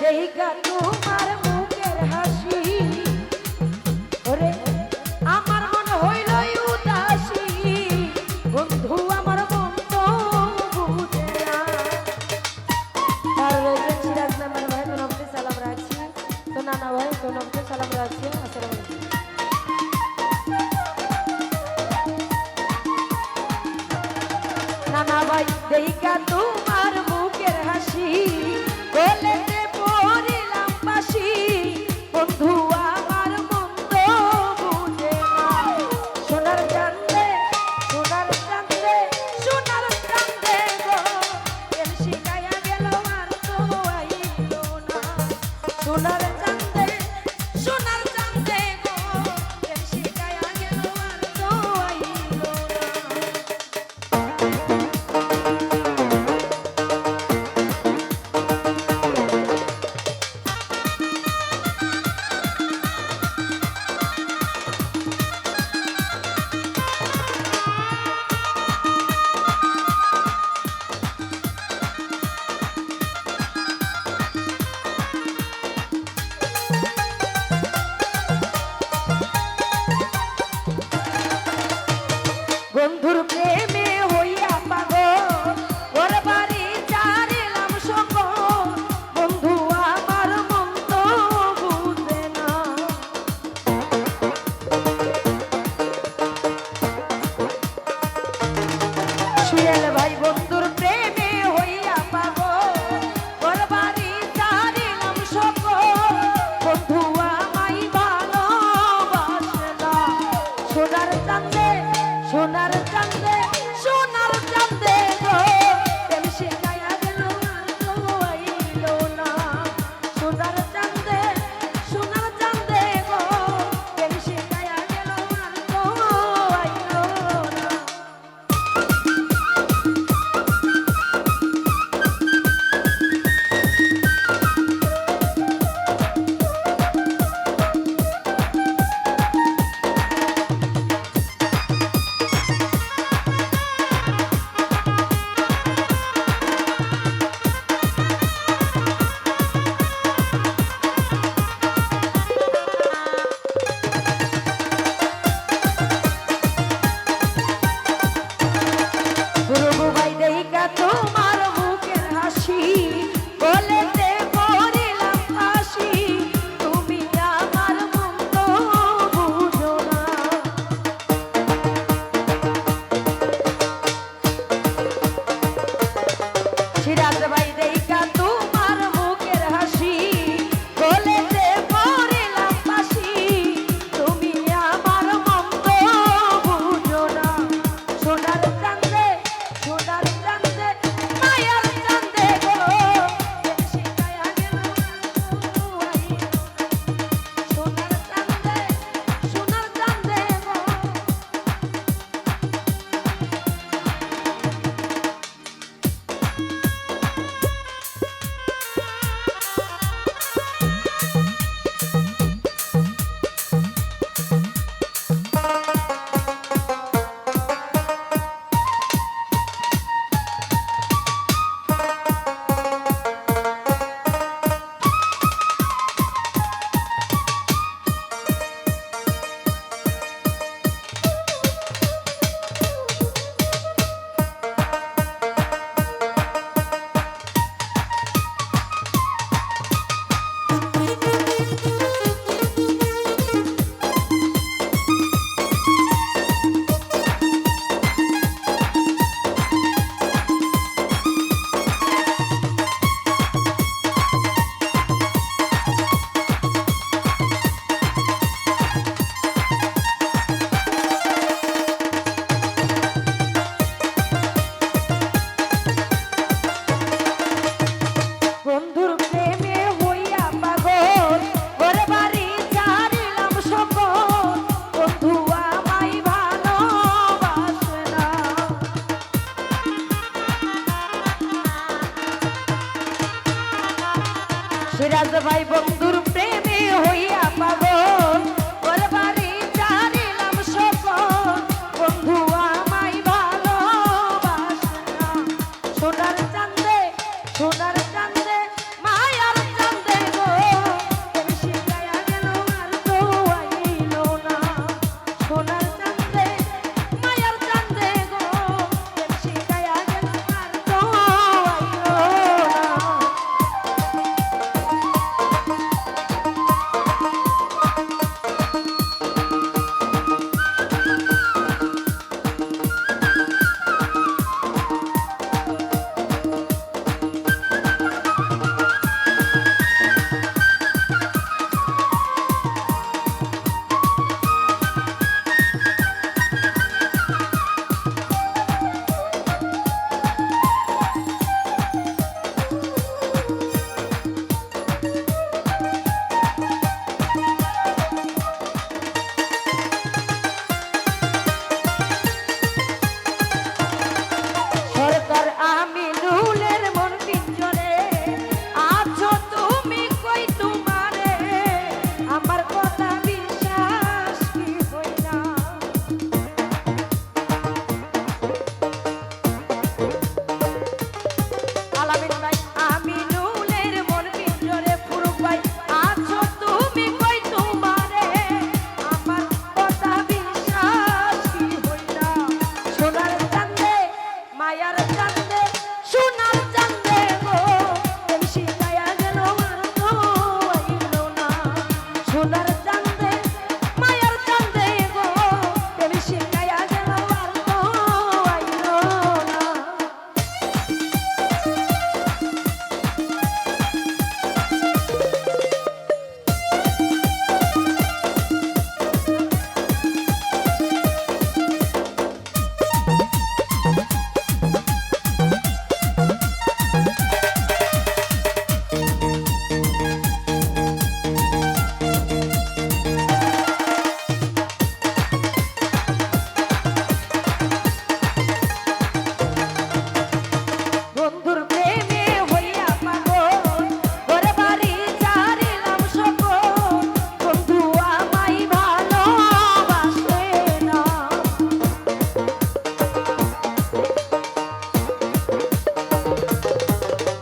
দেইগা তোমার মুখের হাসি ওরে আমার মন হইল উদাসী বন্ধু আমার মন তো বুঝে না আর রয়েছে সিরাজ নাম্বার ভাই তো নবতে সালাম রাখছি তো নানা ভাই তো নবতে সালাম রাখছি আসসালামু আলাইকুম নানা ভাই দেইগা তোমার মুখের হাসি বলেতে পড়িলাম বাসি বন্ধু আমার মন তো বুঝে না সোনার চাঁদে সোনার চাঁদে সোনার চাঁদে গো এর শিখাইয়া গেল আর তো আইল না সোনার চাঁদে সোনার চাঁদে গো এর শিখাইয়া গেল আর তো আইল না বন্ধুর প্রেমে হইয়া পাগল ওর বাড়ি চারিলাম সকল বন্ধু আমার মন তো বুঝে না সুয়েল ভাই বন্ধুর প্রেমে হইয়া পাগল ওর বাড়ি চারিলাম সকল বন্ধু আমায় ভালোবাসে না সোনার চাঁদে সোনার চাঁদে সোনার চাঁদে গো প্রেম শিখাইয়া গেল আর তো আইল না সোনার চাঁদে গো প্রেম শিখাইয়া গেল আর তো আইল না গুরু ভাই দেইগা তোমার মুখের হাসি বলেতে পড়িলাম ফাঁসি তুমি আমার মন তো বুঝো না সিরাজ ভাই দেইগা তোমার মুখের হাসি বলেতে পড়িলাম ফাঁসি তুমি আমার মন তো বুঝো না সোনার চাঁদে সোনার চাঁদে মায়ার চাঁদে গো শিখাইয়া গেল সোনার চাঁদে গো বন্ধুর প্রেমে হইয়া পাগল ওর বাড়ি চারিলাম সকল বন্ধু আমায় ভালোবাসে না সিরাজ ভাই বন্ধুর প্রেমে হইয়া পাগল ওর বাড়ি চারিলাম সকল বন্ধু আমায় ভালোবাসে না সোনার চাঁদে মায়ার চাঁদে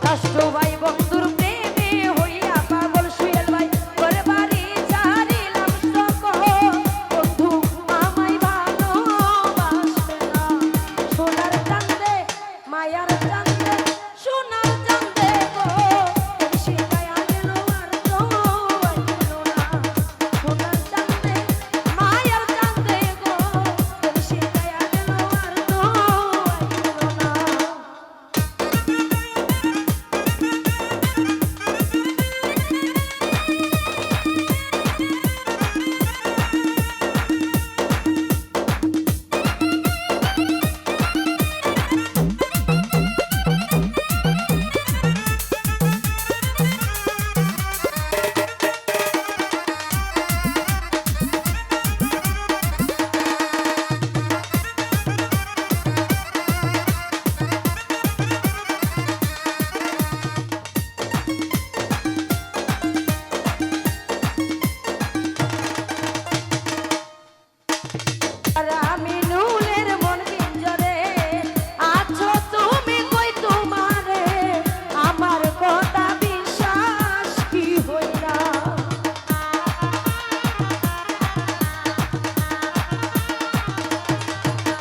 রাষ্ট্র ভাই বন্ধুর প্রেমে হইয়া পাগল সুয়েল ভাই করে বাড়ি ছাড়িলাম সকল বন্ধু আমায় ভালোবাসবে না সোনার চাঁদে মায়ার চাঁদে সোনার চাঁদে গো সে গায়া গেল আর তো আইলো না সোনার চাঁদে মায়ার চাঁদে গো সে গায়া গেল আর তো আইলো না।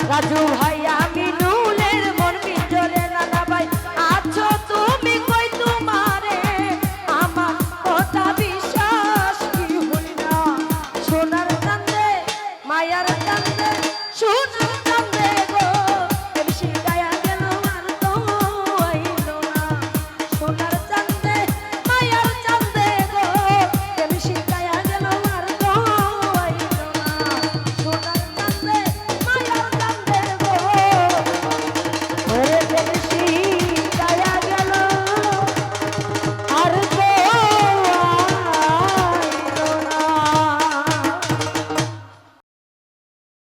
রাজু ভাই আমি নুলের মন পিঞ্জরে নানা ভাই আছো তুমি কই তোমারে আমার কথা বিশ্বাস কি হই না সোনার চাঁদে মায়ার চাঁদে সোনার